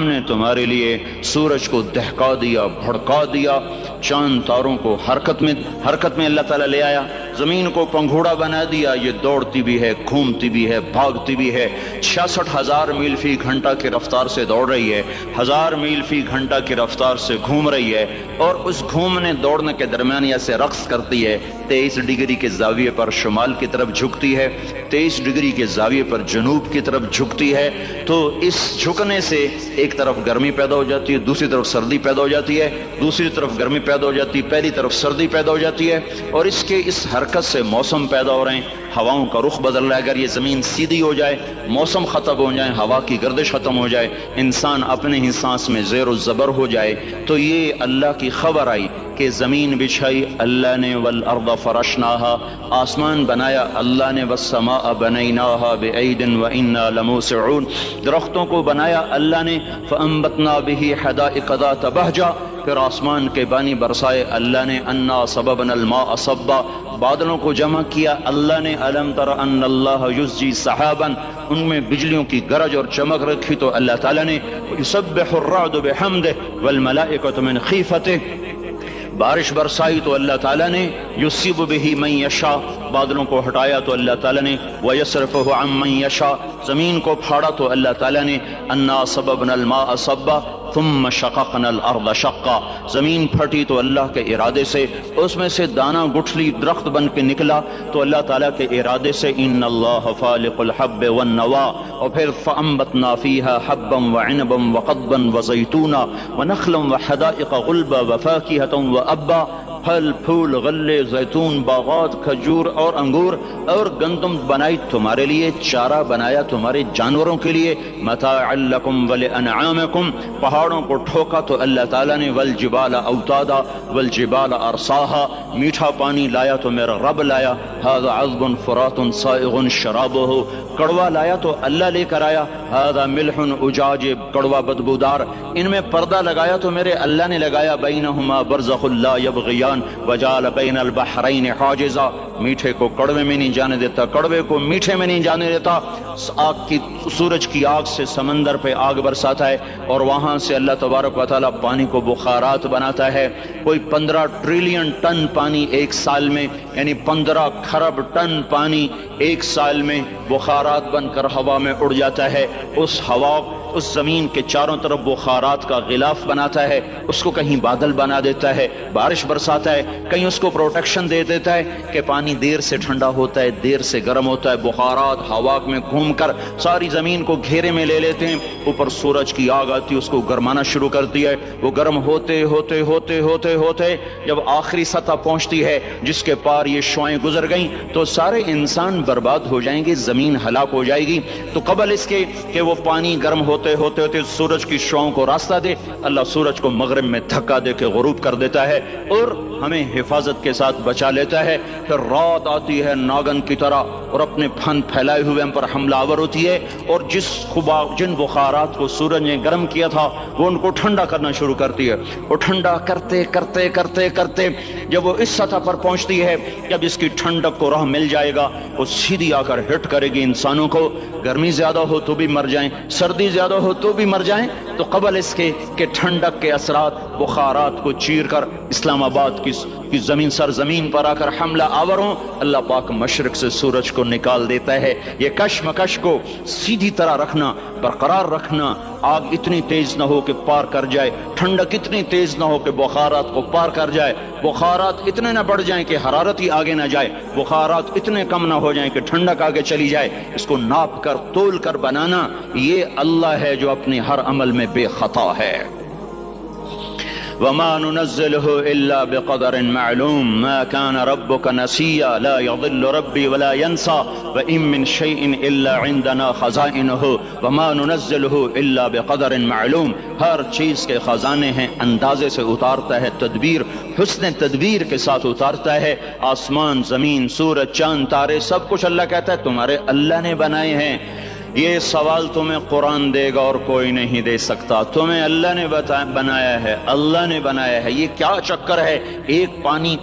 نے تمہارے لیے سورج کو دہکا دیا، بھڑکا دیا، چاند تاروں کو حرکت میں اللہ تعالیٰ لے آیا، زمین کو پنگھوڑا بنا دیا، یہ دوڑتی بھی ہے، گھومتی بھی ہے، بھاگتی بھی ہے، 66,000 میل فی گھنٹہ کی رفتار سے دوڑ رہی ہے، 1000 میل فی گھنٹہ کی رفتار سے گھوم رہی ہے، اور اس گھومنے دوڑنے کے درمیان ایسے رقص کرتی ہے، 23 ڈگری کے زاویے پر شمال کی طرف جھکتی ہے، 23 ڈگری کے زاویے پر جنوب کی طرف جھکتی ہے۔ تو اس جھکنے سے ایک طرف گرمی پیدا ہو جاتی ہے، دوسری طرف سردی پیدا ہو جاتی ہے، دوسری طرف گرمی پیدا ہو جاتی ہے، پہلی طرف سردی پیدا ہو جاتی ہے، اور اس حرکت سے موسم پیدا ہو رہے ہیں، ہواؤں کا رخ بدل رہا ہے۔ اگر یہ زمین سیدھی ہو جائے، موسم ختم ہو جائے، ہوا کی گردش ختم ہو جائے، انسان اپنے ہی سانس میں زیر و زبر ہو جائے، تو یہ اللہ کی خبر آئی کہ زمین بچھائی اللہ نے، والارض فرشناہا، آسمان بنایا اللہ نے، والسماء بنیناہا بعید وانا لموسعون، درختوں کو بنایا اللہ نے، فانبتنا به حدائق ذات بہجہ، پھر آسمان کے پانی برسائے اللہ نے، انا صببنا الماء صبا، بادلوں کو جمع کیا اللہ نے، الم تر ان اللہ یزجی سحابا، ان میں بجلیوں کی گرج اور چمک رکھی تو اللہ تعالیٰ نے، یسبح الرعد بحمدہ والملائکۃ من خیفتہ، بارش برسائی تو اللہ تعالیٰ نے، یصیب به من یشاء، بادلوں کو ہٹایا تو اللہ تعالیٰ نے، ویصرفہ عن من یشاء، زمین کو پھاڑا تو اللہ تعالیٰ نے، انا صببنا الماء صبا ثم شققنا الارض شقا، زمین پھٹی تو اللہ کے ارادے سے، اس میں سے دانہ گٹھلی درخت بن کے نکلا تو اللہ تعالیٰ کے ارادے سے، ان اللہ فالق الحب والنوا، اور پھر فانبتنا فیہا حبا وعنبا وقضبا وزیتونا ونخلا وحدائق غلبا وفاکہۃ وابا، پھل پھول غلے زیتون باغات کھجور اور انگور اور گندم بنائی تمہارے لیے، چارہ بنایا تمہارے جانوروں کے لیے، متاعا لکم ولانعامکم، پہاڑوں کو ٹھوکا تو اللہ تعالیٰ نے، والجبال اوتادا والجبال ارساہا، میٹھا پانی لایا تو میرا رب لایا، ھذا عذب فرات سائغ شرابہ، کڑوا لایا تو اللہ لے کر آیا، ھذا ملح اجاج، کڑوا بدبودار، ان میں پردہ لگایا تو میرے اللہ نے لگایا، بینہما برزخ لا یبغیان وجعل بین البحرین حاجزا، میٹھے کو کڑوے میں نہیں جانے دیتا، کڑوے کو میٹھے میں نہیں جانے دیتا، سورج کی آگ سے سمندر پہ آگ برساتا ہے، اور وہاں سے اللہ تبارک و تعالیٰ پانی کو بخارات بناتا ہے، کوئی 15 ٹریلین ٹن پانی ایک سال میں، یعنی 15 کھرب ٹن پانی ایک سال میں بخارات بن کر ہوا میں اڑ جاتا ہے، اس ہوا اس زمین کے چاروں طرف بخارات کا غلاف بناتا ہے، اس کو کہیں بادل بنا دیتا ہے، بارش برساتا ہے، کہیں اس کو پروٹیکشن دے دیتا ہے کہ پانی دیر سے ٹھنڈا ہوتا ہے، دیر سے گرم ہوتا ہے، بخارات ہوا میں گھوم کر ساری زمین کو گھیرے میں لے لیتے ہیں، اوپر سورج کی آگ آتی ہے، اس کو گرمانا شروع کرتی ہے، وہ گرم ہوتے ہوتے ہوتے ہوتے ہوتے جب آخری سطح پہنچتی ہے جس کے پار یہ شعاعیں گزر گئیں تو سارے انسان برباد ہو جائیں گے، زمین ہلاک ہو جائے گی۔ تو قبل اس کے کہ وہ پانی گرم ہوتے ہوتے ہوتے سورج کی شعاعوں کو راستہ دے، اللہ سورج کو مغرب میں دھکا دے کے غروب کر دیتا ہے اور ہمیں حفاظت کے ساتھ بچا لیتا ہے۔ پھر رات آتی ہے ناگن کی طرح اور اپنے پھن پھیلائے ہوئے ہم پر حملہ آور ہوتی ہے، اور جن بخارات کو سورج نے گرم کیا تھا وہ ان کو ٹھنڈا کرنا شروع کرتی ہے، وہ ٹھنڈا کرتے کرتے کرتے کرتے جب وہ اس سطح پر پہنچتی ہے، جب اس کی ٹھنڈک کو راہ مل جائے گا، وہ سیدھی آ کر ہٹ کرے گی انسانوں کو، گرمی زیادہ ہو تو بھی مر جائیں، سردی زیادہ ہو تو بھی مر جائیں۔ تو قبل اس کے کہ ٹھنڈک کے اثرات بخارات کو چیر کر اسلام آباد کی زمین سرزمین پر آ کر حملہ آور ہوں، اللہ پاک مشرق سے سورج کو نکال دیتا ہے۔ یہ کشمکش کو سیدھی طرح رکھنا، برقرار رکھنا، آگ اتنی تیز نہ ہو کہ پار کر جائے، ٹھنڈک اتنی تیز نہ ہو کہ بخارات کو پار کر جائے، بخارات اتنے نہ بڑھ جائیں کہ حرارت ہی آگے نہ جائے، بخارات اتنے کم نہ ہو جائیں کہ ٹھنڈک آگے چلی جائے، اس کو ناپ کر تول کر بنانا، یہ اللہ ہے جو اپنے ہر عمل میں بے خطا ہے۔ وما ننزله الا بقدر معلوم ما كان ربك نسيا لا يضل ربي ولا ينسى وان من شيء الا عندنا خزائنه وما ننزله الا بقدر معلوم، ہر چیز کے خزانے ہیں، اندازے سے اتارتا ہے، تدبیر حسن تدبیر کے ساتھ اتارتا ہے، آسمان زمین سورج چاند تارے سب کچھ اللہ کہتا ہے تمہارے اللہ نے بنائے ہیں۔ یہ سوال تمہیں قرآن دے گا اور کوئی نہیں دے سکتا، تمہیں اللہ نے بنایا ہے، اللہ نے بنایا ہے، یہ کیا چکر ہے؟ ایک پانی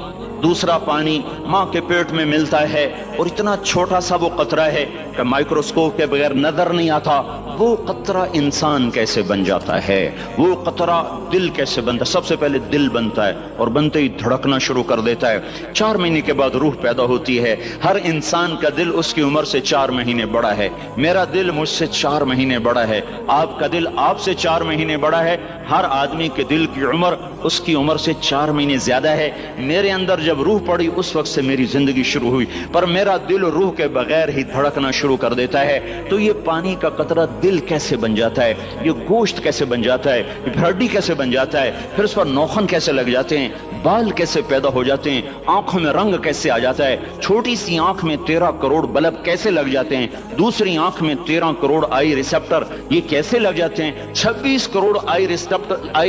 دوسرا پانی ماں کے پیٹ میں ملتا ہے اور اتنا چھوٹا سا وہ قطرہ ہے کہ مائکروسکوپ کے بغیر نظر نہیں آتا، وہ قطرہ انسان کیسے بن جاتا ہے، وہ قطرہ دل کیسے بنتا ہے؟ سب سے پہلے دل بنتا ہے اور بنتے ہی دھڑکنا شروع کر دیتا ہے۔ 4 مہینے کے بعد روح پیدا ہوتی ہے۔ ہر انسان کا دل اس کی عمر سے 4 مہینے بڑا ہے۔ میرا دل مجھ سے 4 مہینے بڑا ہے، آپ کا دل آپ سے 4 مہینے بڑا ہے۔ ہر آدمی کے دل کی عمر اس کی عمر سے 4 مہینے زیادہ ہے۔ میرے اندر جب روح پڑی اس وقت سے میری زندگی شروع ہوئی، پر میرا دل روح کے بغیر ہی دھڑکنا شروع کر دیتا ہے۔ تو یہ پانی کا قطرہ دل کیسے بن جاتا ہے، یہ گوشت کیسے بن جاتا ہے، یہ ہڈی کیسے بن جاتا ہے، پھر اس پر نوخن کیسے لگ جاتے ہیں، بال کیسے پیدا ہو جاتے ہیں، آنکھوں میں رنگ کیسے آ جاتا ہے، چھوٹی سی آنکھ میں 13 کروڑ بلب کیسے لگ جاتے ہیں، دوسری آنکھ میں 13 کروڑ آئی ریسپٹر یہ کیسے لگ جاتے ہیں، 26 کروڑ آئی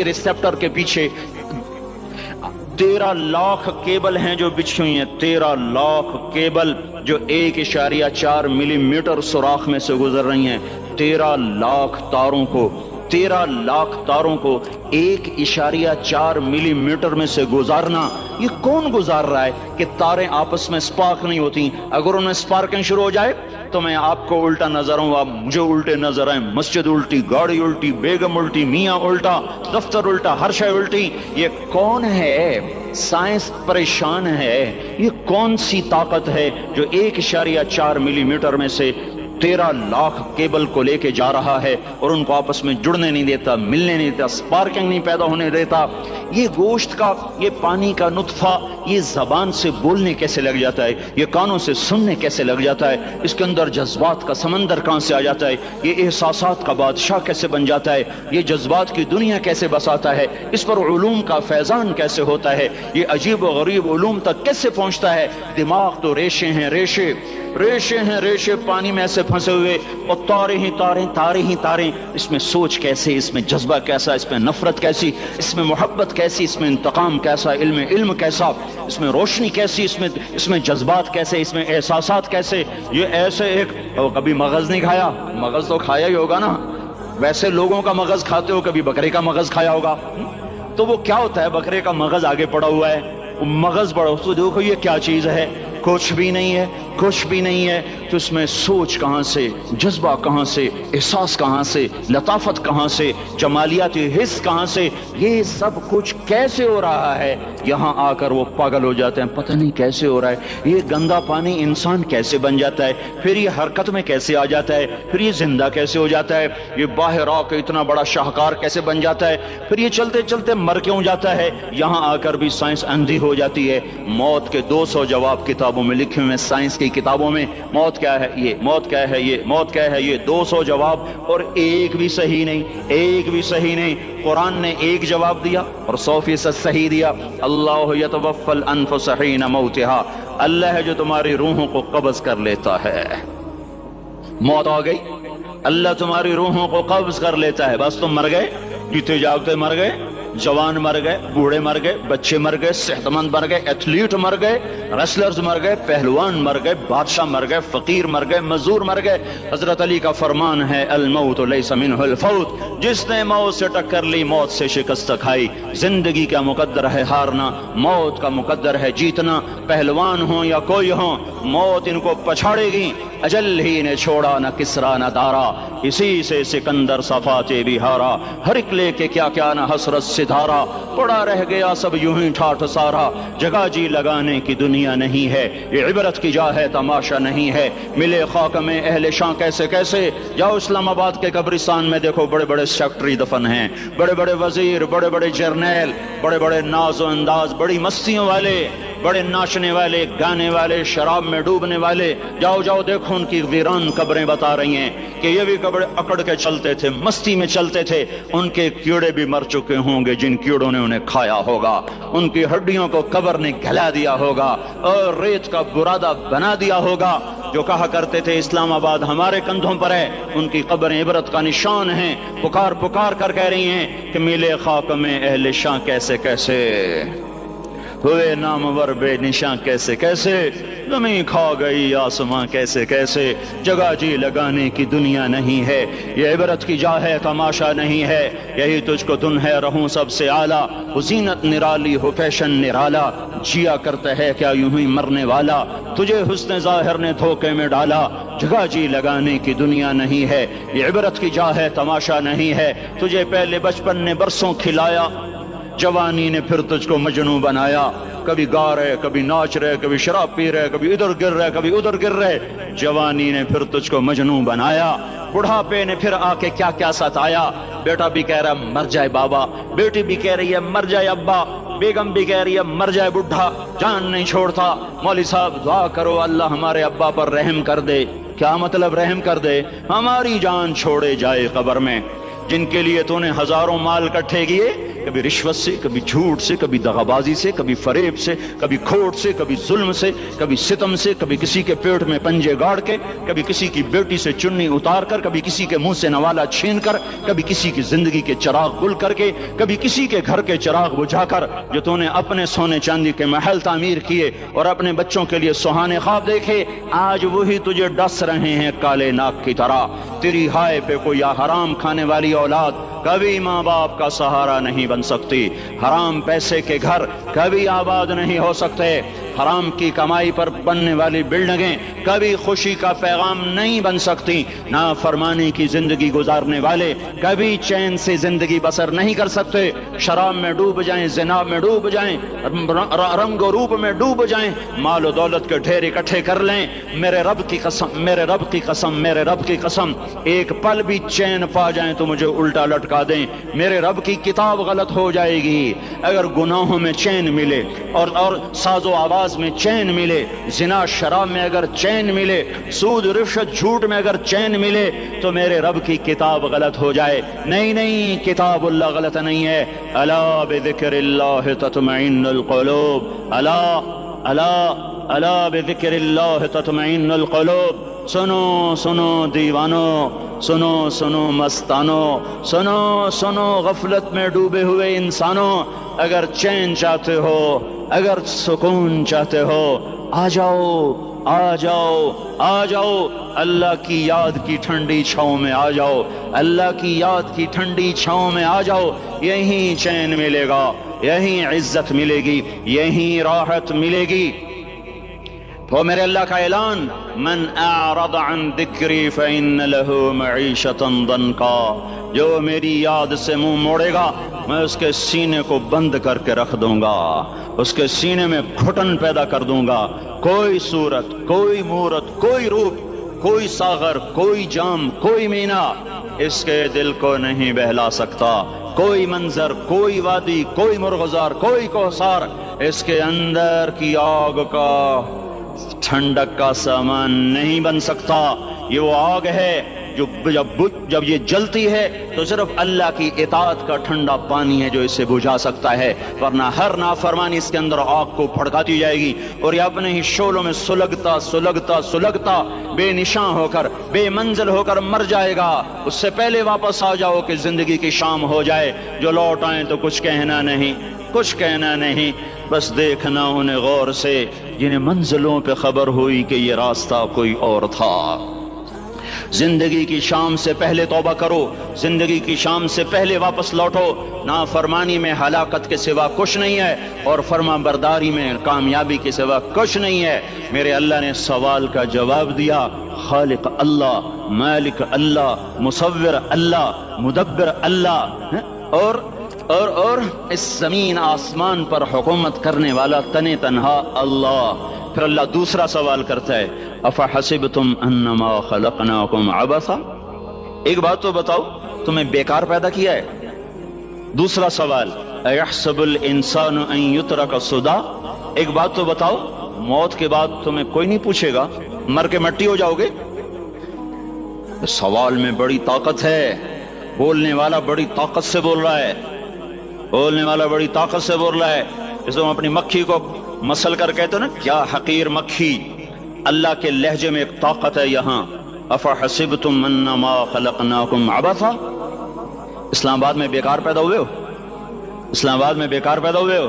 ریسپٹر کے پیچھے 13 لاکھ کیبل ہیں جو بچھی ہوئی ہیں، 13 لاکھ کیبل جو 1.4 ملی میٹر سوراخ میں سے گزر رہی ہیں۔ 13 لاکھ تاروں کو 1.4 ملی میٹر میں سے گزارنا، یہ کون گزار رہا ہے کہ تاریں آپس میں سپارک نہیں ہوتی؟ اگر ان میں سپارکنگ شروع ہو جائے تو میں آپ کو الٹا نظر ہوں، آپ مجھے الٹے نظر آئیں، مسجد الٹی، گاڑی الٹی، بیگم الٹی، میاں الٹا، دفتر الٹا، ہر شے الٹی۔ یہ کون ہے؟ سائنس پریشان ہے۔ یہ کون سی طاقت ہے جو 1.4 ملی میٹر میں سے 13 لاکھ کیبل کو لے کے جا رہا ہے اور ان کو آپس میں جڑنے نہیں دیتا، ملنے نہیں دیتا، سپارکنگ نہیں پیدا ہونے دیتا؟ یہ گوشت کا، یہ پانی کا نطفہ، یہ زبان سے بولنے کیسے لگ جاتا ہے، یہ کانوں سے سننے کیسے لگ جاتا ہے، اس کے اندر جذبات کا سمندر کہاں سے آ جاتا ہے، یہ احساسات کا بادشاہ کیسے بن جاتا ہے، یہ جذبات کی دنیا کیسے بساتا ہے، اس پر علوم کا فیضان کیسے ہوتا ہے، یہ عجیب و غریب علوم تک کیسے پہنچتا ہے؟ دماغ تو ریشے ہیں، ریشے پانی میں ایسے پھنسے ہوئے، اور تارے ہی تاریں، اس میں سوچ کیسے، اس میں جذبہ کیسا، اس میں نفرت کیسی، اس میں محبت کیسی، اس میں انتقام کیسا، علم کیسا، اس میں روشنی کیسی، اس میں جذبات کیسے، اس میں احساسات کیسے؟ یہ ایسے ایک کبھی مغز نہیں کھایا؟ مغز تو کھایا ہی ہوگا نا، ویسے لوگوں کا مغز کھاتے ہو، کبھی بکرے کا مغز کھایا ہوگا؟ تو وہ کیا ہوتا ہے؟ بکرے کا مغز آگے پڑا ہوا ہے، مغز بڑا، تو دیکھو یہ کیا چیز ہے، کچھ بھی نہیں ہے۔ تو اس میں سوچ کہاں سے، جذبہ کہاں سے، احساس کہاں سے، لطافت کہاں سے، جمالیاتی حس کہاں سے؟ یہ سب کچھ کیسے ہو رہا ہے؟ یہاں آ کر وہ پاگل ہو جاتے ہیں، پتہ نہیں کیسے ہو رہا ہے، یہ گندا پانی انسان کیسے بن جاتا ہے، پھر یہ حرکت میں کیسے آ جاتا ہے، پھر یہ زندہ کیسے ہو جاتا ہے، یہ باہر آ کے اتنا بڑا شاہکار کیسے بن جاتا ہے، پھر یہ چلتے چلتے مر کیوں جاتا ہے؟ یہاں آ کر بھی سائنس اندھی ہو جاتی ہے۔ موت کے 200 جواب کتابوں میں لکھے ہوئے ہیں، سائنس کی کتابوں میں، موت کیا ہے، یہ موت کیا ہے، یہ موت کیا ہے، یہ 200 جواب، اور ایک بھی صحیح نہیں۔ قرآن نے ایک جواب دیا اور 100% صحیح دیا۔ اللہ یتوفی الانفس حین موتها، اللہ ہے جو تمہاری روحوں کو قبض کر لیتا ہے۔ موت آ گئی، اللہ تمہاری روحوں کو قبض کر لیتا ہے، بس تم مر گئے، جیتے جاگتے مر گئے، جوان مر گئے، بوڑھے مر گئے، بچے مر گئے، صحت مند مر گئے، ایتھلیٹ مر گئے، ریسلرز مر گئے، پہلوان مر گئے، بادشاہ مر گئے، فقیر مر گئے، مزدور مر گئے۔ حضرت علی کا فرمان ہے، الموت لیس منہ الفوت، جس نے موت سے ٹکر لی موت سے شکست کھائی۔ زندگی کا مقدر ہے ہارنا، موت کا مقدر ہے جیتنا۔ پہلوان ہوں یا کوئی ہوں، موت ان کو پچھاڑے گی۔ اجل ہی نے چھوڑا نہ کسرا نہ دارا، اسی سے سکندر صفاتے بھی ہارا۔ ہر ایک لے کے کیا کیا نہ حسرت ستارہ، پڑا رہ گیا سب یوں ہی ٹھاٹھ سارا۔ جگہ جی لگانے کی دنیا نہیں ہے، یہ عبرت کی جا ہے تماشا نہیں ہے۔ ملے خاک میں اہل شاں کیسے کیسے، جاؤ اسلام آباد کے قبرستان میں دیکھو، بڑے بڑے سیکٹری دفن ہیں، بڑے بڑے وزیر، بڑے بڑے جرنیل، بڑے بڑے ناز و انداز، بڑی مستیوں والے، بڑے ناچنے والے، گانے والے، شراب میں ڈوبنے والے۔ جاؤ دیکھو ان کی ویران قبریں بتا رہی ہیں کہ یہ بھی قبر اکڑ کے چلتے تھے، مستی میں چلتے تھے، ان کے کیڑے بھی مر چکے ہوں گے جن کیڑوں نے انہیں کھایا ہوگا، ان کی ہڈیوں کو قبر نے گلا دیا ہوگا اور ریت کا برادہ بنا دیا ہوگا۔ جو کہا کرتے تھے اسلام آباد ہمارے کندھوں پر ہے، ان کی قبریں عبرت کا نشان ہیں، پکار کر کہہ رہی ہیں کہ ملے خاک میں اہل شاں کیسے کیسے۔ ہوئے نامور بے نشاں کیسے کیسے، زمین کھا گئی آسماں کیسے کیسے، جگہ جی لگانے کی دنیا نہیں ہے، یہ عبرت کی جا ہے تماشا نہیں ہے، یہی تجھ کو دن ہے رہوں سب سے اعلیٰ، زینت نرالی ہو فیشن نرالا، جیا کرتا ہے کیا یوں ہی مرنے والا، تجھے حسن ظاہر نے دھوکے میں ڈالا، جگہ جی لگانے کی دنیا نہیں ہے، یہ عبرت کی جا ہے تماشا نہیں ہے، تجھے پہلے بچپن نے برسوں کھلایا، جوانی نے پھر تجھ کو مجنوں بنایا، کبھی گا رہے کبھی ناچ رہے کبھی شراب پی رہے کبھی ادھر گر رہے کبھی ادھر گر رہے، جوانی نے پھر تجھ کو مجنوں بنایا، بڑھاپے نے پھر آ کے کیا کیا ستایا، بیٹا بھی کہہ رہا مر جائے بابا، بیٹی بھی کہہ رہی ہے مر جائے ابا، بیگم بھی کہہ رہی ہے مر جائے بڈھا، جان نہیں چھوڑتا، مولوی صاحب دعا کرو اللہ ہمارے ابا پر رحم کر دے، کیا مطلب رحم کر دے، ہماری جان چھوڑے جائے قبر میں، جن کے لیے تو نے ہزاروں مال کٹھے کیے، کبھی رشوت سے کبھی جھوٹ سے کبھی دغابازی سے کبھی فریب سے کبھی کھوٹ سے کبھی ظلم سے کبھی ستم سے، کبھی کسی کے پیٹ میں پنجے گاڑ کے، کبھی کسی کی بیٹی سے چنی اتار کر، کبھی کسی کے منہ سے نوالا چھین کر، کبھی کسی کی زندگی کے چراغ گل کر کے، کبھی کسی کے گھر کے چراغ بجھا کر، جو تو نے اپنے سونے چاندی کے محل تعمیر کیے اور اپنے بچوں کے لیے سہانے خواب دیکھے، آج وہی تجھے ڈس رہے ہیں کالے ناک کی طرح، تیری ہائے پہ کوئی حرام کھانے والی اولاد کبھی ماں باپ کا سہارا نہیں بن سکتی، حرام پیسے کے گھر کبھی آباد نہیں ہو سکتے، حرام کی کمائی پر بننے والی بلڈنگیں کبھی خوشی کا پیغام نہیں بن سکتی، نافرمانی کی زندگی گزارنے والے کبھی چین سے زندگی بسر نہیں کر سکتے، شراب میں ڈوب جائیں، زنا میں ڈوب جائیں، رنگ و روپ میں ڈوب جائیں، مال و دولت کے ڈھیر اکٹھے کر لیں، میرے رب کی قسم، میرے رب کی قسم، میرے رب کی قسم، ایک پل بھی چین پا جائیں تو مجھے الٹا لٹکا دیں، میرے رب کی کتاب غلط ہو جائے گی، اگر گناہوں میں چین ملے اور ساز و آواز میں چین ملے، زنا شراب میں اگر چین ملے، سود رشوت جھوٹ میں اگر چین ملے تو میرے رب کی کتاب غلط ہو جائے، نہیں نہیں، کتاب اللہ غلط نہیں ہے، الا بذکر اللہ تطمئن القلوب، الا الا الا بذکر اللہ تطمئن القلوب، سنو سنو دیوانو، سنو سنو مستانو، سنو سنو غفلت میں ڈوبے ہوئے انسانوں، اگر چین چاہتے ہو، اگر سکون چاہتے ہو، آ جاؤ آ جاؤ آ جاؤ، اللہ کی یاد کی ٹھنڈی چھاؤں میں آ جاؤ، اللہ کی یاد کی ٹھنڈی چھاؤں میں آ جاؤ، یہیں چین ملے گا، یہیں عزت ملے گی، یہیں راحت ملے گی۔ تو میرے اللہ کا اعلان، من اعرض عن ذکری فإن له معیشۃ ضنکا، جو میری یاد سے منہ موڑے گا میں اس کے سینے کو بند کر کے رکھ دوں گا، اس کے سینے میں گھٹن پیدا کر دوں گا، کوئی صورت، کوئی مورت، کوئی روپ، کوئی ساغر، کوئی جام، کوئی مینا اس کے دل کو نہیں بہلا سکتا، کوئی منظر، کوئی وادی، کوئی مرغزار، کوئی کوثر اس کے اندر کی آگ کا ٹھنڈک کا سامان نہیں بن سکتا، یہ وہ آگ ہے جو جب یہ جلتی ہے تو صرف اللہ کی اطاعت کا ٹھنڈا پانی ہے جو اسے بجھا سکتا ہے، ورنہ ہر نافرمانی اس کے اندر آگ کو بھڑکاتی جائے گی اور یہ اپنے ہی شعلوں میں سلگتا سلگتا سلگتا بے نشاں ہو کر، بے منزل ہو کر مر جائے گا۔ اس سے پہلے واپس آ جاؤ کہ زندگی کی شام ہو جائے، جو لوٹ آئیں تو کچھ کہنا نہیں، کچھ کہنا نہیں، بس دیکھنا انہیں غور سے جنہیں منزلوں پہ خبر ہوئی کہ یہ راستہ کوئی اور تھا۔ زندگی کی شام سے پہلے توبہ کرو، زندگی کی شام سے پہلے واپس لوٹو، نافرمانی میں ہلاکت کے سوا کچھ نہیں ہے اور فرما برداری میں کامیابی کے سوا کچھ نہیں ہے۔ میرے اللہ نے سوال کا جواب دیا، خالق اللہ، مالک اللہ، مصور اللہ، مدبر اللہ، اور اس زمین آسمان پر حکومت کرنے والا تن تنہا اللہ۔ پھر اللہ دوسرا سوال کرتا ہے، افحسبتم انما خلقناکم عبثا، ایک بات تو بتاؤ تمہیں بیکار پیدا کیا ہے؟ دوسرا سوال، ایحسب الانسان ان یترک سدی، ایک بات تو بتاؤ موت کے بعد تمہیں کوئی نہیں پوچھے گا، مر کے مٹی ہو جاؤ گے؟ سوال میں بڑی طاقت ہے، بولنے والا بڑی طاقت سے بول رہا ہے، بولنے والا بڑی طاقت سے بول رہا ہے، جیسے ہم اپنی مکھی کو مسل کر کہتے ہیں نا، کیا حقیر مکھی، اللہ کے لہجے میں ایک طاقت ہے یہاں، افحسبتم انما خلقناکم عبثا، اسلام آباد میں بیکار پیدا ہوئے ہو؟ اسلام آباد میں بیکار پیدا ہوئے ہو؟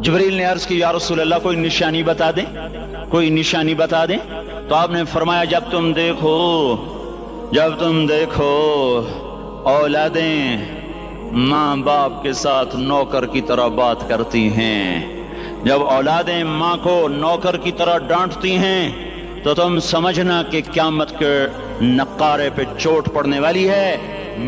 جبریل نے عرض کی یا رسول اللہ کوئی نشانی بتا دیں، کوئی نشانی بتا دیں. تو آپ نے فرمایا جب تم دیکھو اولادیں ماں باپ کے ساتھ نوکر کی طرح بات کرتی ہیں، جب اولادیں ماں کو نوکر کی طرح ڈانٹتی ہیں تو تم سمجھنا کہ قیامت کے نقارے پہ چوٹ پڑنے والی ہے.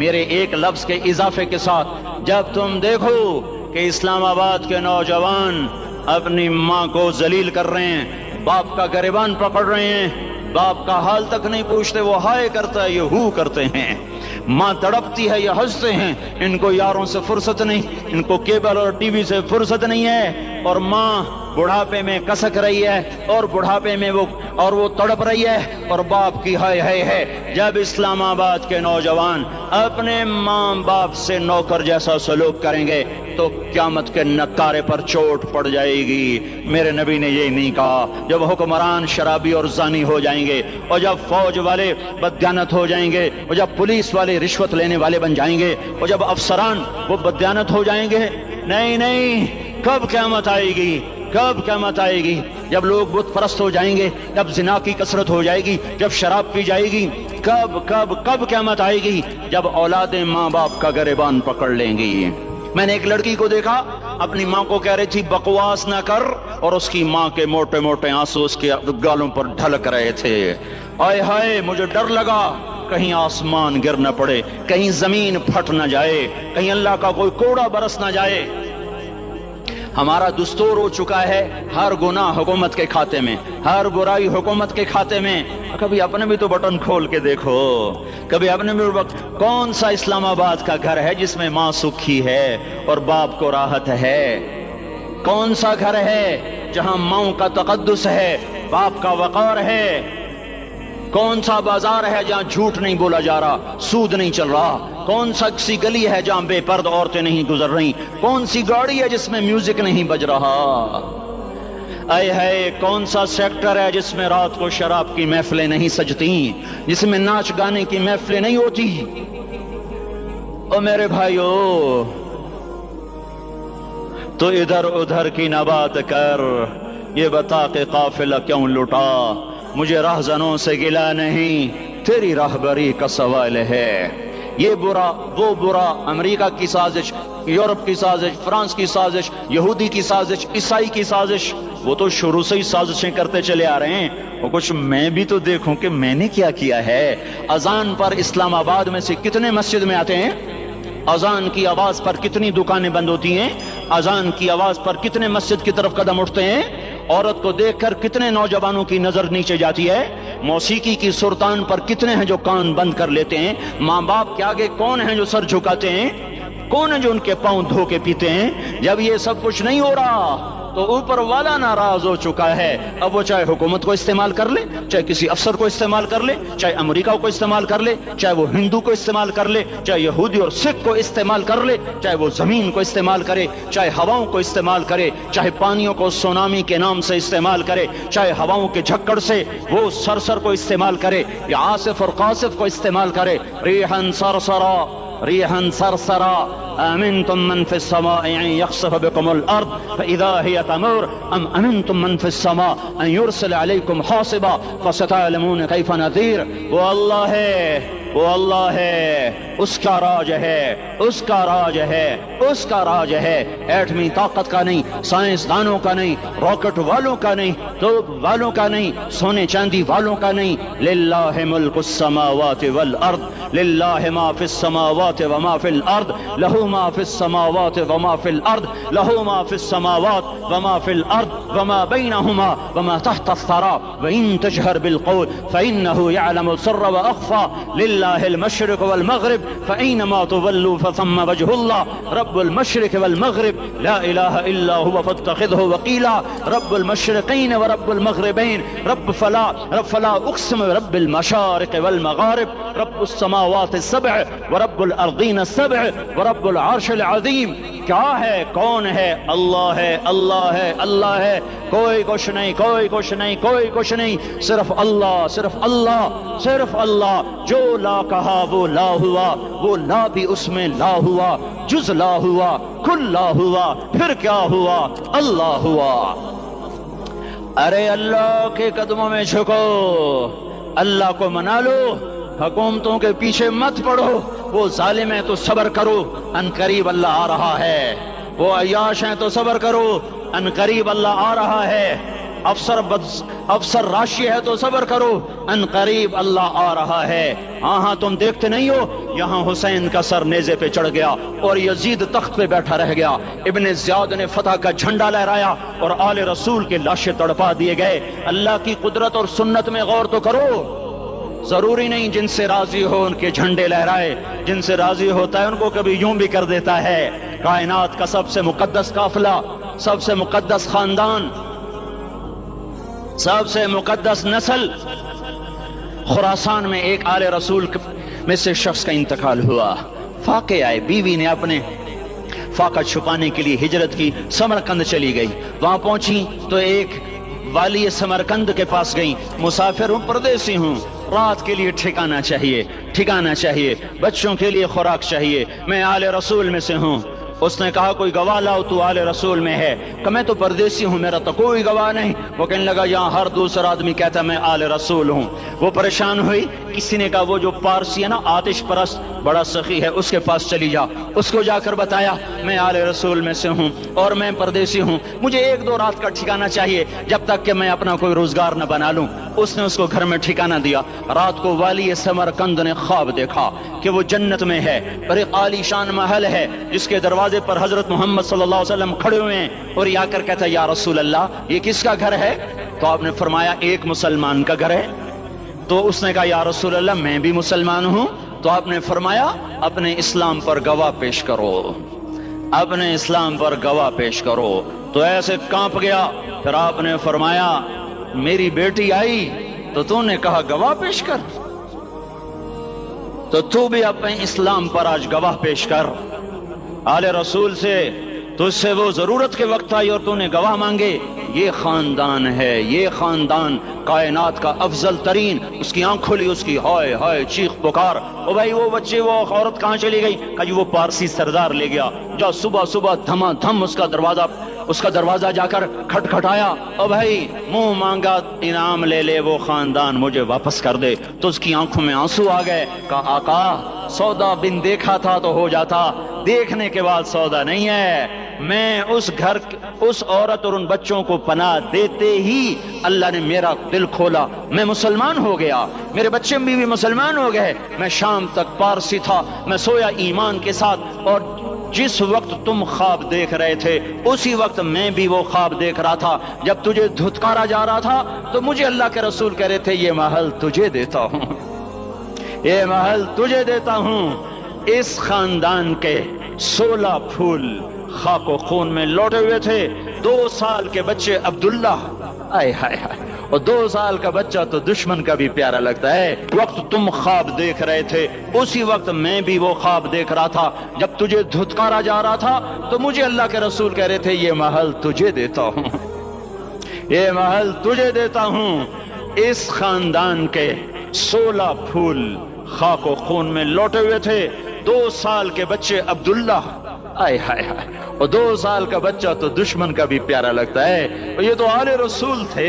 میرے ایک لفظ کے اضافے کے ساتھ جب تم دیکھو کہ اسلام آباد کے نوجوان اپنی ماں کو ذلیل کر رہے ہیں، باپ کا گریبان پکڑ رہے ہیں، باپ کا حال تک نہیں پوچھتے، وہ ہائے کرتا ہے یہ ہو کرتے ہیں، ماں تڑپتی ہے یہ ہنستے ہیں، ان کو یاروں سے فرصت نہیں، ان کو کیبل اور ٹی وی سے فرصت نہیں ہے، اور ماں بڑھاپے میں کسک رہی ہے اور بڑھاپے میں وہ تڑپ رہی ہے، اور باپ کی ہائے ہائے ہے. جب اسلام آباد کے نوجوان اپنے ماں باپ سے نوکر جیسا سلوک کریں گے تو قیامت کے نکارے پر چوٹ پڑ جائے گی. میرے نبی نے یہ نہیں کہا جب حکمران شرابی اور زانی ہو جائیں گے، اور جب فوج والے بددیانت ہو جائیں گے، اور جب پولیس والے رشوت لینے والے بن جائیں گے، اور جب افسران وہ بددیانت ہو جائیں گے. نہیں، کب قیامت آئے گی؟ کب قیامت آئے گی؟ جب لوگ بت پرست ہو جائیں گے، جب زنا کی کثرت ہو جائے گی، جب شراب پی جائے گی. کب قیامت آئے گی؟ جب اولادیں ماں باپ کا گریبان پکڑ لیں گی. میں نے ایک لڑکی کو دیکھا اپنی ماں کو کہہ رہی تھی بکواس نہ کر، اور اس کی ماں کے موٹے موٹے آنسو اس کے گالوں پر ڈھلک رہے تھے. آئے ہائے مجھے ڈر لگا کہیں آسمان گر نہ پڑے، کہیں زمین پھٹ نہ جائے، کہیں اللہ کا کوئی کوڑا برس نہ جائے. ہمارا دستور ہو چکا ہے ہر گناہ حکومت کے کھاتے میں، ہر برائی حکومت کے کھاتے میں. کبھی اپنے بھی تو بٹن کھول کے دیکھو، کبھی اپنے بھی کون سا اسلام آباد کا گھر ہے جس میں ماں سکھی ہے اور باپ کو راحت ہے؟ کون سا گھر ہے جہاں ماں کا تقدس ہے، باپ کا وقار ہے؟ کون سا بازار ہے جہاں جھوٹ نہیں بولا جا رہا، سود نہیں چل رہا؟ کون سا سی گلی ہے جہاں بے پرد عورتیں نہیں گزر رہی؟ کون سی گاڑی ہے جس میں میوزک نہیں بج رہا؟ اے ہے کون سا سیکٹر ہے جس میں رات کو شراب کی محفلیں نہیں سجتی، جس میں ناچ گانے کی محفلیں نہیں ہوتی؟ او میرے بھائیو، تو ادھر ادھر کی نہ بات کر، یہ بتا کہ قافلہ کیوں لٹا؟ مجھے راہزنوں سے گلا نہیں، تیری راہبری کا سوال ہے. یہ برا وہ برا، امریکہ کی سازش، یورپ کی سازش، فرانس کی سازش، یہودی کی سازش، عیسائی کی سازش، وہ تو شروع سے ہی سازشیں کرتے چلے آ رہے ہیں. وہ کچھ میں بھی تو دیکھوں کہ میں نے کیا کیا ہے. اذان پر اسلام آباد میں سے کتنے مسجد میں آتے ہیں؟ اذان کی آواز پر کتنی دکانیں بند ہوتی ہیں؟ اذان کی آواز پر کتنے مسجد کی طرف قدم اٹھتے ہیں؟ عورت کو دیکھ کر کتنے نوجوانوں کی نظر نیچے جاتی ہے؟ موسیقی کی سرتان پر کتنے ہیں جو کان بند کر لیتے ہیں؟ ماں باپ کے آگے کون ہیں جو سر جھکاتے ہیں؟ کون ہے جو ان کے پاؤں دھو کے پیتے ہیں؟ جب یہ سب کچھ نہیں ہو رہا تو اوپر والا ناراض ہو چکا ہے. اب وہ چاہے حکومت کو استعمال کر لے، چاہے کسی افسر کو استعمال کر لے، چاہے امریکہ کو استعمال کر لے، چاہے وہ ہندو کو استعمال کر لے، چاہے یہودی اور سکھ کو استعمال کر لے، چاہے وہ زمین کو استعمال کرے، چاہے ہواؤں کو استعمال کرے، چاہے پانیوں کو سونامی کے نام سے استعمال کرے، چاہے ہواؤں کے جھکڑ سے وہ سرسر کو استعمال کرے یا آصف اور قاصف کو استعمال کرے. ریحن سرسرا ریحن سرسرا أأمنتم من في السماء أن يخسف بكم الأرض فإذا هي تمور أم أمنتم من في السماء أن يرسل عليكم حاصبا فستعلمون كيف نذير. وہ اللہ ہے، اس کا راج ہے، اس کا راج ہے، اس کا راج ہے. ایٹمی طاقت کا نہیں، سائنسدانوں کا نہیں، راکٹ والوں کا نہیں، توپ والوں کا نہیں، سونے چاندی والوں کا نہیں. للہ ملک السماوات والارض، للہ ما فی السماوات وما فی الارض، لہو ما فی السماوات وما فی الارض، لہو ما فی السماوات وما فی الارض وما بینہما وما تحت الثرى وإن تجهر بالقول فإنه يعلم السر وأخفى. لله المشرق والمغرب فأينما تولوا فثم وجه الله. رب المشرق والمغرب لا إله إلا هو فاتخذه وكيلا. رب المشرقين ورب المغربين رب فلا أقسم برب المشارق والمغارب. رب السماوات السبع ورب الأرضين السبع ورب العرش العظيم. کیا ہے کون ہے اللہ ہے اللہ ہے اللہ ہے کوئی کچھ نہیں کوئی کچھ نہیں کوئی کچھ نہیں صرف اللہ صرف اللہ صرف اللہ جو لا کہا وہ لا ہوا وہ لا بھی اس میں لا ہوا جز لا ہوا کل لا ہوا پھر کیا ہوا اللہ ہوا ارے اللہ کے قدموں میں جھکو اللہ کو منا لو حکومتوں کے پیچھے مت پڑو وہ ظالم ہے تو صبر کرو ان قریب اللہ آ رہا ہے وہ عیاش ہیں تو صبر کرو ان قریب اللہ آ رہا ہے افسر راشی ہے تو صبر کرو ان قریب اللہ آ رہا ہے ہاں تم دیکھتے نہیں ہو یہاں حسین کا سر نیزے پہ چڑھ گیا اور یزید تخت پہ بیٹھا رہ گیا ابن زیاد نے فتح کا جھنڈا لہرایا اور آل رسول کے لاشیں تڑپا دیے گئے اللہ کی قدرت اور سنت میں غور تو کرو ضروری نہیں جن سے راضی ہو ان کے جھنڈے لہرائے جن سے راضی ہوتا ہے ان کو کبھی یوں بھی کر دیتا ہے کائنات کا سب سے مقدس قافلہ سب سے مقدس خاندان سب سے مقدس نسل خراسان میں ایک آل رسول میں سے شخص کا انتقال ہوا فاقے آئے بیوی نے اپنے فاقہ چھپانے کے لیے ہجرت کی سمرقند چلی گئی وہاں پہنچی تو ایک والی سمرقند کے پاس گئی مسافر ہوں پردیسی ہوں رات کے لیے ٹھکانا چاہیے بچوں کے لیے خوراک چاہیے میں آل رسول میں سے ہوں اس نے کہا کوئی گواہ لاؤ تو آل رسول میں ہے کہ میں تو پردیسی ہوں میرا تو کوئی گواہ نہیں وہ کہنے لگا یہاں ہر دوسرا آدمی کہتا میں آل رسول ہوں وہ پریشان ہوئی کسی نے کہا وہ جو پارسی ہے نا آتش پرست بڑا سخی ہے اس کے پاس چلی جا اس کو جا کر بتایا میں آل رسول میں سے ہوں اور میں پردیسی ہوں مجھے ایک دو رات کا ٹھکانہ چاہیے جب تک کہ میں اپنا کوئی روزگار نہ بنا لوں اس نے اس کو گھر میں ٹھکانہ دیا رات کو والی سمرقند نے خواب دیکھا کہ وہ جنت میں ہے اور ایک عالی شان محل ہے جس کے دروازے پر حضرت محمد صلی اللہ علیہ وسلم کھڑے ہوئے ہیں اور یہ آ کر کہتا ہے یا رسول اللہ یہ کس کا گھر ہے تو آپ نے فرمایا ایک مسلمان کا گھر ہے تو اس نے کہا یا رسول اللہ میں بھی مسلمان ہوں تو آپ نے فرمایا اپنے اسلام پر گواہ پیش کرو اپنے اسلام پر گواہ پیش کرو تو ایسے کانپ گیا پھر آپ نے فرمایا میری بیٹی آئی تو تو نے کہا گواہ پیش کر تو بھی اپنے اسلام پر آج گواہ پیش کر آل رسول سے تو اس سے وہ ضرورت کے وقت آئی اور تو نے گواہ مانگے یہ خاندان ہے یہ خاندان کائنات کا افضل ترین اس کی آنکھ کھلی اس کی ہائے ہائے چیخ پکار او بھائی وہ بچے وہ عورت کہاں چلی گئی کہا جی وہ پارسی سردار لے گیا جا صبح صبح دھما دھم اس کا دروازہ جا کر کھٹکھٹایا او بھائی منہ مانگا انعام لے لے وہ خاندان مجھے واپس کر دے تو اس کی آنکھوں میں آنسو آ گئے کہا آقا سودا بن دیکھا تھا تو ہو جاتا دیکھنے کے بعد سودا نہیں ہے میں اس گھر اس عورت اور ان بچوں کو پناہ دیتے ہی اللہ نے میرا دل کھولا میں مسلمان ہو گیا میرے بچے بھی مسلمان ہو گئے میں شام تک پارسی تھا میں سویا ایمان کے ساتھ اور جس وقت تم خواب دیکھ رہے تھے اسی وقت میں بھی وہ خواب دیکھ رہا تھا جب تجھے دھتکارا جا رہا تھا تو مجھے اللہ کے رسول کہہ رہے تھے یہ محل تجھے دیتا ہوں یہ محل تجھے دیتا ہوں اس خاندان کے 16 پھول خاک و خون میں لوٹے ہوئے تھے 2 سال کے بچے عبداللہ آئے ہائے ہائے اور 2 سال کا بچہ تو دشمن کا بھی پیارا لگتا ہے وقت تم خواب دیکھ رہے تھے اسی وقت میں بھی وہ خواب دیکھ رہا تھا جب تجھے دھتکارا جا رہا تھا تو مجھے اللہ کے رسول کہہ رہے تھے یہ محل تجھے دیتا ہوں یہ محل تجھے دیتا ہوں اس خاندان کے 16 پھول خاک و خون میں لوٹے ہوئے تھے 2 سال کے بچے عبداللہ آئے ہائے ہائے اور 2 سال کا بچہ تو دشمن کا بھی پیارا لگتا ہے اور یہ تو آل رسول تھے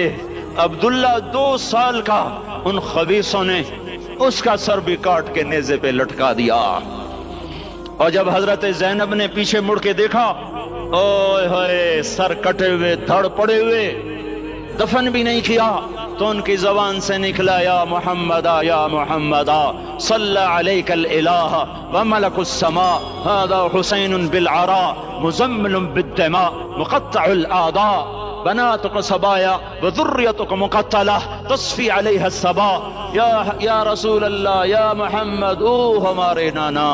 عبداللہ 2 سال کا ان خبیثوں نے اس کا سر بھی کاٹ کے نیزے پہ لٹکا دیا اور جب حضرت زینب نے پیچھے مڑ کے دیکھا اوئے ہوئے سر کٹے ہوئے دھڑ پڑے ہوئے دفن بھی نہیں کیا تو ان کی زبان سے نکلا یا محمدا صلی علیک الالہ وملک السماء هذا حسین بالعراء مزمل بالدماء مقطع الاعضاء بناتك صبايا وذريتك مقتلة تصفي عليها الصبا یا رسول اللہ یا محمد او ہمارے نانا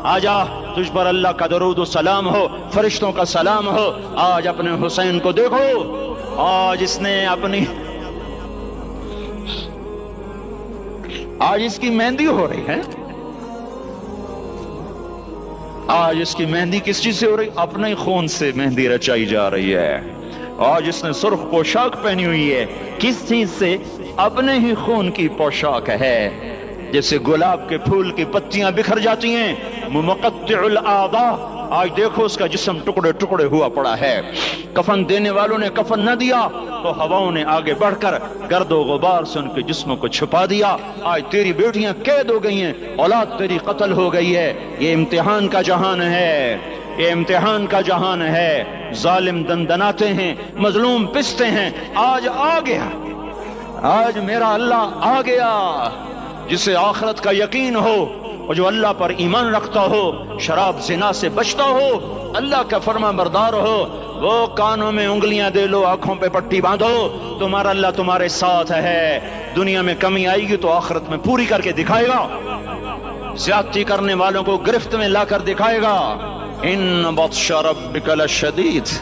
آ جا تجھ پر اللہ کا درود و سلام ہو فرشتوں کا سلام ہو آج اپنے حسین کو دیکھو آج اس نے آج اس کی مہندی ہو رہی ہے آج اس کی مہندی کس چیز سے ہو رہی؟ اپنے خون سے مہندی رچائی جا رہی ہے. آج اس نے سرخ پوشاک پہنی ہوئی ہے، کس چیز سے؟ اپنے ہی خون کی پوشاک ہے. جیسے گلاب کے پھول کی پتیاں بکھر جاتی ہیں، مقطع الاعضاء، آج دیکھو اس کا جسم ٹکڑے ٹکڑے ہوا پڑا ہے. کفن دینے والوں نے کفن نہ دیا تو ہواؤں نے آگے بڑھ کر گرد و غبار سے ان کے جسموں کو چھپا دیا. آج تیری بیٹیاں قید ہو گئی ہیں، اولاد تیری قتل ہو گئی ہے. یہ امتحان کا جہان ہے، یہ امتحان کا جہان ہے. ظالم دندناتے ہیں، مظلوم پستے ہیں. آج آ گیا، آج میرا اللہ آ گیا. جسے آخرت کا یقین ہو اور جو اللہ پر ایمان رکھتا ہو، شراب زنا سے بچتا ہو، اللہ کا فرما بردار ہو، وہ کانوں میں انگلیاں دے لو، آنکھوں پہ پٹی باندھو، تمہارا اللہ تمہارے ساتھ ہے. دنیا میں کمی آئے گی تو آخرت میں پوری کر کے دکھائے گا. زیادتی کرنے والوں کو گرفت میں لا کر دکھائے گا. ان بطش ربک لشدید،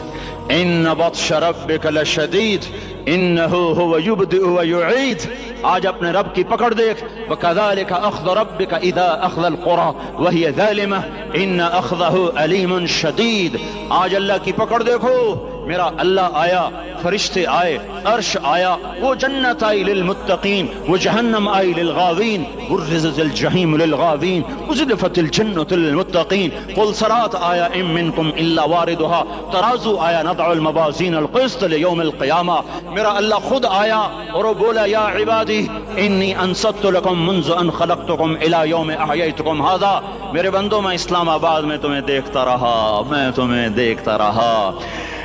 ان بطش ربک لشدید انہ هو یبدئ ویعید. آج اپنے رب کی پکڑ دیکھ. وَكَذَلِكَ أَخْذُ رَبِّكَ إِذَا أَخْذَ الْقُرَى وَهِيَ ظَالِمَةٌ إِنَّ أَخْذَهُ أَلِيمٌ شَدِيدٌ. آج اللہ کی پکڑ دیکھو. میرا اللہ آیا، فرشتے آئے، عرش آیا، وہ جنت آئی للمتقین، وہ جہنم آئی للغاوین، برزت الجحیم للغاوین، ازلفت الجنت للمتقین. پلسرات آیا، ام منکم الا واردها، ترازو آیا، نضع الموازین القسط لیوم القیامہ. میرا اللہ خود آیا اور وہ بولا یا عبادی انی انصت لکم منذ ان خلقتکم الى یوم احییتکم ھذا. میرے بندوں، میں اسلام آباد میں تمہیں دیکھتا رہا، میں تمہیں دیکھتا رہا.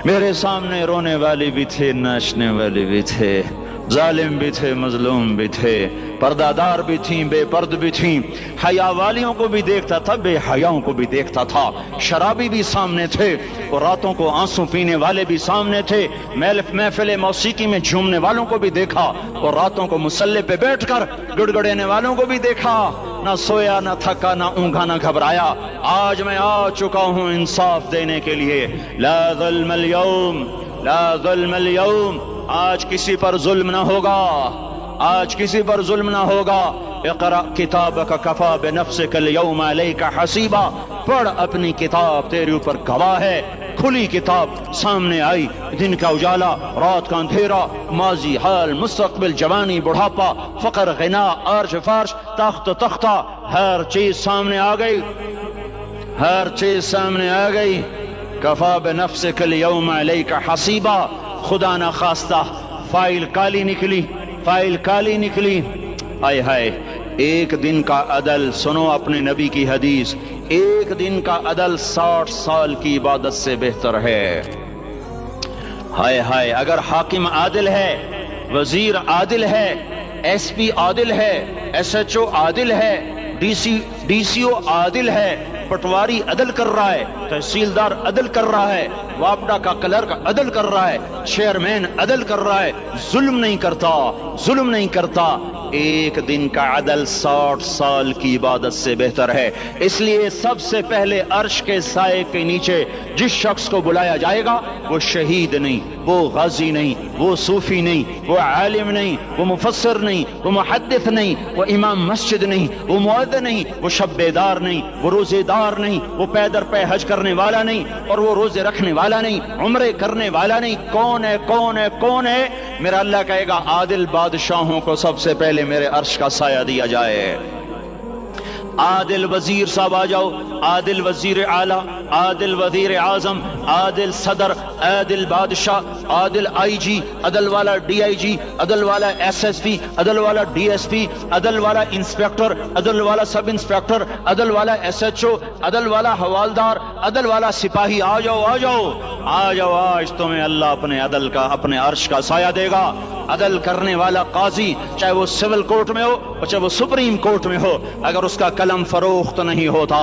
میرے سامنے رونے والے بھی تھے، ناچنے والے بھی تھے، ظالم بھی تھے، مظلوم بھی تھے، پردہ دار بھی تھیں، بے پرد بھی تھیں. حیا والیوں کو بھی دیکھتا تھا، بے حیاؤں کو بھی دیکھتا تھا. شرابی بھی سامنے تھے اور راتوں کو آنسو پینے والے بھی سامنے تھے. محفل موسیقی میں جھومنے والوں کو بھی دیکھا اور راتوں کو مسلح پہ بیٹھ کر گڑ گڑانے والوں کو بھی دیکھا. نہ سویا، نہ تھکا، نہ اونگا، نہ گھبرایا. آج میں آ چکا ہوں انصاف دینے کے لیے. لا ظلم اليوم، لا ظلم اليوم. آج کسی پر ظلم نہ ہوگا، آج کسی پر ظلم نہ ہوگا. اقرأ کتابک کفا بنفسک اليوم علیک حسیبا. پڑھ اپنی کتاب، تیرے اوپر گواہ ہے. کھلی کتاب سامنے آئی، دن کا اجالا، رات کا اندھیرا، ماضی، حال، مستقبل، جوانی، بڑھاپا، فقر، غنا، عرش، فرش، تخت، تختہ، ہر چیز سامنے آ گئی، ہر چیز سامنے آ گئی. کفا بنفسک اليوم علیک حسیبا. خدا نہ خواستہ فائل کالی نکلی، فائل کالی نکلی. آئے ہائے، ایک دن کا عدل، سنو اپنے نبی کی حدیث، ایک دن کا عدل 60 سال کی عبادت سے بہتر ہے. ہائے ہائے، اگر حاکم عادل ہے، وزیر عادل ہے، ایس پی عادل ہے، ایس ایچ او عادل ہے، ڈی سی او عادل ہے، پٹواری عدل کر رہا ہے، تحصیلدار عدل کر رہا ہے، واپڈا کا کلرک عدل کر رہا ہے، چیئرمین عدل کر رہا ہے، ظلم نہیں کرتا، ظلم نہیں کرتا. ایک دن کا عدل 60 سال کی عبادت سے بہتر ہے. اس لیے سب سے پہلے عرش کے سائے کے نیچے جس شخص کو بلایا جائے گا وہ شہید نہیں، وہ غازی نہیں، وہ صوفی نہیں، وہ عالم نہیں، وہ مفسر نہیں، وہ محدث نہیں، وہ امام مسجد نہیں، وہ مؤذن نہیں، وہ شب بیدار نہیں، وہ روزے دار نہیں، وہ پے در پے حج کرنے والا نہیں، اور وہ روزے رکھنے والا نہیں، عمرے کرنے والا نہیں. کون ہے، کون ہے، کون ہے؟ میرا اللہ کہے گا عادل بادشاہوں کو سب سے پہلے میرے عرش کا سایہ دیا جائے. عادل وزیر صاحب آ جاؤ، عادل وزیر اعلیٰ، عادل وزیر اعظم، عادل صدر، عادل بادشاہ، عادل آئی جی، عدل والا ڈی آئی جی، عدل والا ایس ایس پی، عدل والا ڈی ایس پی، عدل والا انسپیکٹر، عدل والا سب انسپیکٹر، عدل والا ایس ایچ او، عدل والا حوالدار، عدل والا سپاہی. آ جاؤ، آ جاؤ، آ جاؤ. آج تمہیں اللہ اپنے عدل کا، اپنے عرش کا سایہ دے گا. عدل کرنے والا قاضی، چاہے وہ سول کورٹ میں ہو اور چاہے وہ سپریم کورٹ میں ہو، اگر اس کا قلم فروخت نہیں ہوتا،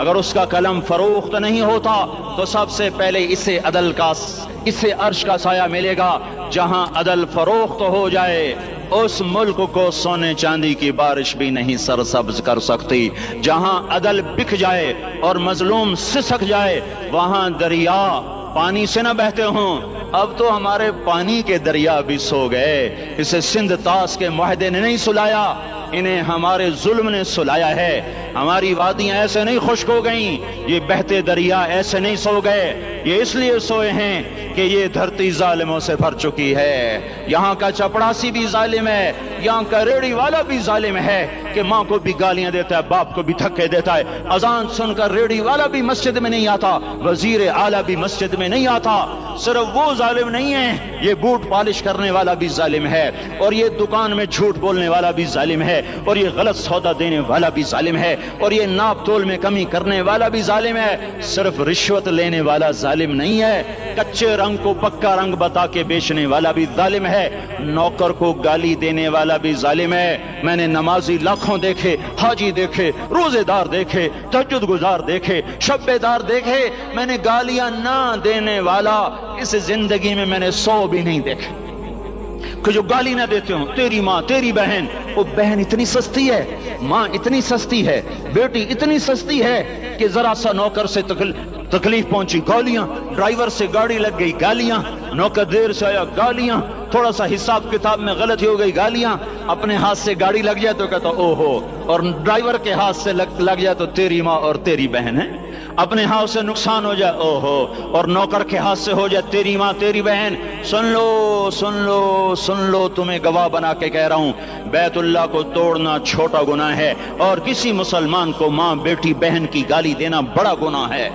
اگر اس کا قلم فروخت نہیں ہوتا تو سب سے پہلے اسے عدل کا، اسے عرش کا سایہ ملے گا. جہاں عدل فروخت ہو جائے اس ملک کو سونے چاندی کی بارش بھی نہیں سرسبز کر سکتی. جہاں عدل بک جائے اور مظلوم سسک جائے وہاں دریا پانی سے نہ بہتے ہوں. اب تو ہمارے پانی کے دریا بھی سو گئے. اسے سندھ طاس کے معاہدے نے نہیں سلایا، انہیں ہمارے ظلم نے سلایا ہے. ہماری وادیاں ایسے نہیں خشک ہو گئیں، یہ بہتے دریا ایسے نہیں سو گئے، یہ اس لیے سوئے ہیں کہ یہ دھرتی ظالموں سے بھر چکی ہے۔ یہاں کا چپڑاسی بھی ظالم ہے، یہاں کا ریڑھی والا بھی ظالم ہے کہ ماں کو بھی گالیاں دیتا ہے، باپ کو بھی دھکے دیتا ہے، اذان سن کر ریڑھی والا بھی مسجد میں نہیں آتا، وزیر اعلیٰ بھی مسجد میں نہیں آتا۔ صرف وہ ظالم نہیں ہے، یہ بوٹ پالش کرنے والا بھی ظالم ہے، اور یہ دکان میں جھوٹ بولنے والا بھی ظالم ہے، اور یہ غلط سودا دینے والا بھی ظالم ہے، اور یہ ناپ تول میں کمی کرنے والا بھی ظالم ہے۔ صرف رشوت لینے والا ظالم نہیں ہے، کچے رنگ کو پکا رنگ بتا کے بیچنے والا بھی ظالم ہے، نوکر کو گالی دینے والا بھی ظالم ہے۔ میں نے نمازی لاکھوں دیکھے، حاجی دیکھے، روزے دار دیکھے، تہجد گزار دیکھے، شب بیدار دیکھے، میں نے گالیاں نہ دینے والا اس زندگی میں نے 100 بھی نہیں دیکھے کہ جو گالی نہ دیتے ہوں۔ تیری ماں، تیری بہن، وہ بہن اتنی سستی ہے، ماں اتنی سستی ہے، بیٹی اتنی سستی ہے کہ ذرا سا نوکر سے تکلیف پہنچی گالیاں، ڈرائیور سے گاڑی لگ گئی گالیاں، نوکر دیر سے آیا گالیاں، تھوڑا سا حساب کتاب میں غلطی ہو گئی گالیاں، اپنے ہاتھ سے گاڑی لگ جائے تو کہتا او ہو، اور ڈرائیور کے ہاتھ سے لگ جائے تو تیری ماں اور تیری بہن ہے، اپنے ہاتھ سے نقصان ہو جائے او ہو، اور نوکر کے ہاتھ سے ہو جائے تیری ماں تیری بہن۔ سن لو سن لو سن لو، تمہیں گواہ بنا کے کہہ رہا ہوں، بیت اللہ کو توڑنا چھوٹا گناہ ہے، اور کسی مسلمان کو ماں بیٹی بہن کی گالی دینا بڑا گناہ ہے۔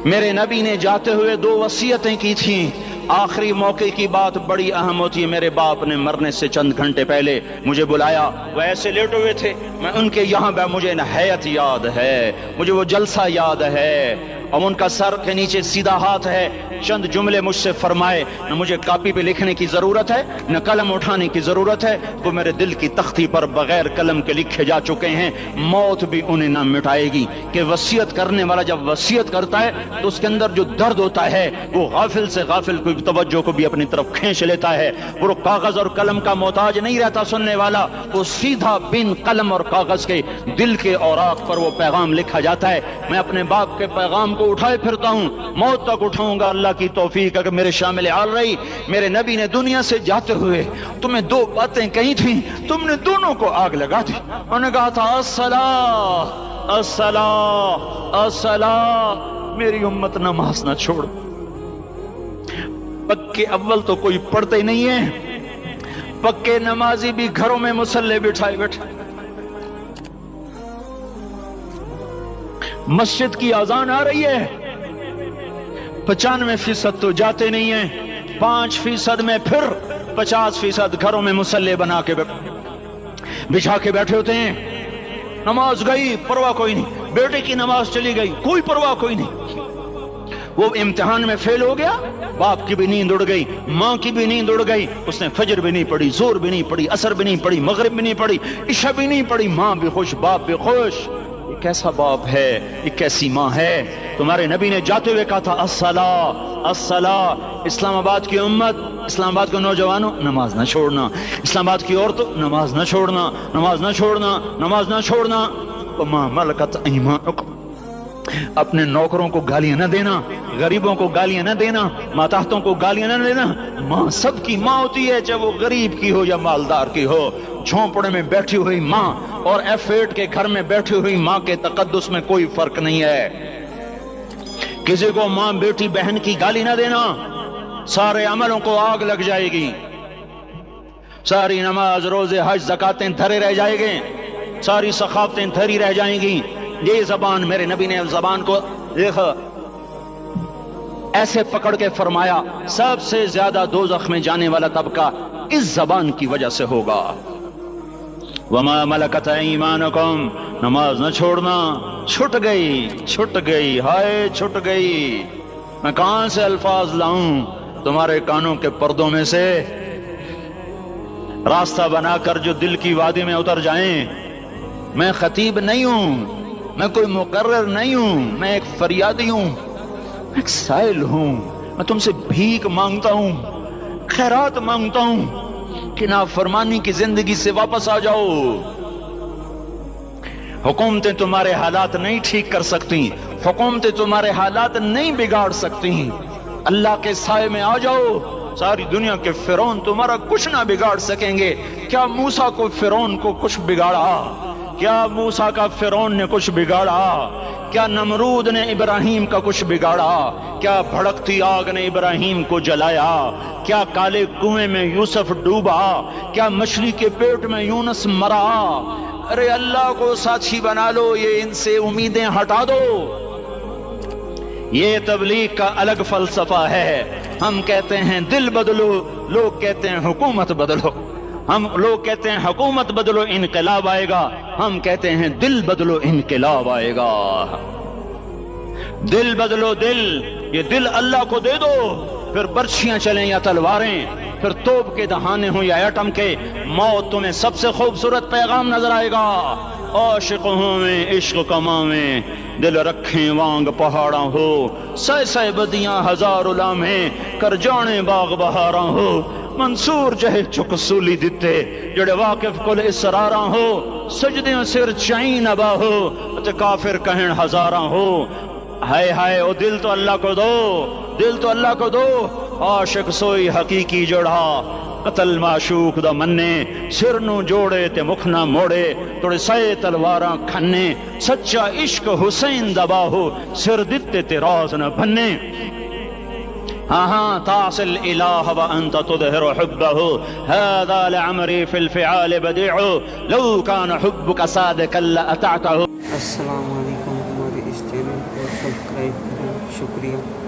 میرے نبی نے جاتے ہوئے 2 وصیتیں کی تھیں، آخری موقع کی بات بڑی اہم ہوتی ہے۔ میرے باپ نے مرنے سے چند گھنٹے پہلے مجھے بلایا، وہ ایسے لیٹے ہوئے تھے، میں ان کے یہاں مجھے نہایت یاد ہے، مجھے وہ جلسہ یاد ہے، اور ان کا سر کے نیچے سیدھا ہاتھ ہے۔ چند جملے مجھ سے فرمائے، نہ مجھے کاپی پہ لکھنے کی ضرورت ہے نہ قلم اٹھانے کی ضرورت ہے، وہ میرے دل کی تختی پر بغیر قلم کے لکھے جا چکے ہیں، موت بھی انہیں نہ مٹائے گی۔ کہ وصیت کرنے والا جب وصیت کرتا ہے تو اس کے اندر جو درد ہوتا ہے وہ غافل سے غافل کوئی توجہ کو بھی اپنی طرف کھینچ لیتا ہے۔ وہ کاغذ اور قلم کا محتاج نہیں رہتا سننے والا، وہ سیدھا بن قلم اور کاغذ کے دل کے اوراق پر وہ پیغام لکھا جاتا ہے۔ میں اپنے باپ کے پیغام کو اٹھائے پھرتا ہوں، موت تک اٹھاؤں گا، اللہ کی توفیق اگر میرے شامل حال رہی۔ میرے نبی نے دنیا سے جاتے ہوئے تمہیں 2 باتیں کہی تھیں، تم نے دونوں کو آگ لگا دی۔ انہوں نے کہا تھا الصلاۃ الصلاۃ الصلاۃ، میری امت نماز نہ چھوڑ۔ پکے اول تو کوئی پڑھتے ہی نہیں ہے، پکے نمازی بھی گھروں میں مصلے بٹھائے بیٹھے، مسجد کی اذان آ رہی ہے، 95% تو جاتے نہیں ہیں، 5% میں پھر 50% گھروں میں مصلے بنا کے بچھا کے بیٹھے ہوتے ہیں۔ نماز گئی پرواہ کوئی نہیں، بیٹے کی نماز چلی گئی کوئی پرواہ کوئی نہیں، وہ امتحان میں فیل ہو گیا، باپ کی بھی نیند اڑ گئی، ماں کی بھی نیند اڑ گئی، اس نے فجر بھی نہیں پڑھی، ظہر بھی نہیں پڑھی، عصر بھی نہیں پڑھی، مغرب بھی نہیں پڑھی، عشاء بھی نہیں پڑھی، ماں بھی خوش باپ بھی خوش۔ یہ کیسا باپ ہے، یہ کیسی ماں ہے؟ تمہارے نبی نے جاتے ہوئے کہا تھا الصلاۃ الصلاۃ۔ اسلام آباد کی امت، اسلام آباد کے نوجوانوں، نماز نہ چھوڑنا، اسلام آباد کی عورتوں، نماز نہ چھوڑنا، نماز نہ چھوڑنا، نماز نہ چھوڑنا۔ وما ملکت ایمانکم، اپنے نوکروں کو گالیاں نہ دینا، غریبوں کو گالیاں نہ دینا، ماتحتوں کو گالیاں نہ دینا۔ ماں سب کی ماں ہوتی ہے، چاہے وہ غریب کی ہو یا مالدار کی ہو۔ جھونپڑے میں بیٹھی ہوئی ماں اور F8 کے گھر میں بیٹھی ہوئی ماں کے تقدس میں کوئی فرق نہیں ہے۔ کسی کو ماں بیٹی بہن کی گالی نہ دینا، سارے عملوں کو آگ لگ جائے گی، ساری نماز روزے حج زکاتیں دھرے رہ جائیں گے، ساری ثقافتیں دھری رہ جائیں گی۔ یہ زبان، میرے نبی نے زبان کو دیکھا ایسے پکڑ کے فرمایا، سب سے زیادہ دوزخ میں جانے والا طبقہ اس زبان کی وجہ سے ہوگا۔ وما ملکت ایمانکم، نماز نہ چھوڑنا۔ چھٹ گئی ہائے چھٹ گئی، میں کہاں سے الفاظ لاؤں تمہارے کانوں کے پردوں میں سے، راستہ بنا کر جو دل کی وادی میں اتر جائیں۔ میں خطیب نہیں ہوں، میں کوئی مقرر نہیں ہوں، میں ایک فریادی ہوں، میں ایک سائل ہوں، میں تم سے بھیک مانگتا ہوں، خیرات مانگتا ہوں کہ نافرمانی کی زندگی سے واپس آ جاؤ۔ حکومتیں تمہارے حالات نہیں ٹھیک کر سکتی، حکومتیں تمہارے حالات نہیں بگاڑ سکتی، اللہ کے سائے میں آ جاؤ، ساری دنیا کے فرعون تمہارا کچھ نہ بگاڑ سکیں گے۔ کیا موسیٰ کو فرعون کو کچھ بگاڑا کیا موسیٰ کا فرعون نے کچھ بگاڑا؟ کیا نمرود نے ابراہیم کا کچھ بگاڑا؟ کیا بھڑکتی آگ نے ابراہیم کو جلایا؟ کیا کالے کنویں میں یوسف ڈوبا؟ کیا مچھلی کے پیٹ میں یونس مرا؟ ارے اللہ کو ساتھی بنا لو، یہ ان سے امیدیں ہٹا دو۔ یہ تبلیغ کا الگ فلسفہ ہے۔ ہم کہتے ہیں دل بدلو، لوگ کہتے ہیں حکومت بدلو۔ لوگ کہتے ہیں حکومت بدلو انقلاب آئے گا، ہم کہتے ہیں دل بدلو انقلاب آئے گا۔ دل بدلو، دل، یہ دل اللہ کو دے دو، پھر برچھیاں چلیں یا تلواریں، پھر توپ کے دہانے ہوں یا ایٹم کے، موت تمہیں سب سے خوبصورت پیغام نظر آئے گا۔ عاشق ہوں میں عشق کماویں، دل رکھیں وانگ پہاڑاں ہو، سہ سہ بدیاں ہزار لامیں، کر جانے باغ بہاراں ہو، منصور جہے چک سولی دتے، جڑے واقف کل اسراراں ہو، سجدیں سر چائیں نبا ہو، تے کافر کہن ہزاراں ہو۔ ہائے ہائے او دل تو اللہ کو دو، دل تو اللہ کو دو۔ عاشق سوئی حقیقی جڑا، قتل معشوق دا مننے، سر نو جوڑے تے مکھ نہ موڑے، توڑے سائے تلواراں کھنے، سچا عشق حسین دا باہو، سر دتے تے راز نہ بھنے۔ ہاں تعصي الإله وأنت تظهر حبه، هذا لعمري في الفعال بديع، لو كان حبك صادقا لأطعته۔ السلام علیکم، ہمارے اس چینل کو سبسکرائب کریں، شکریہ۔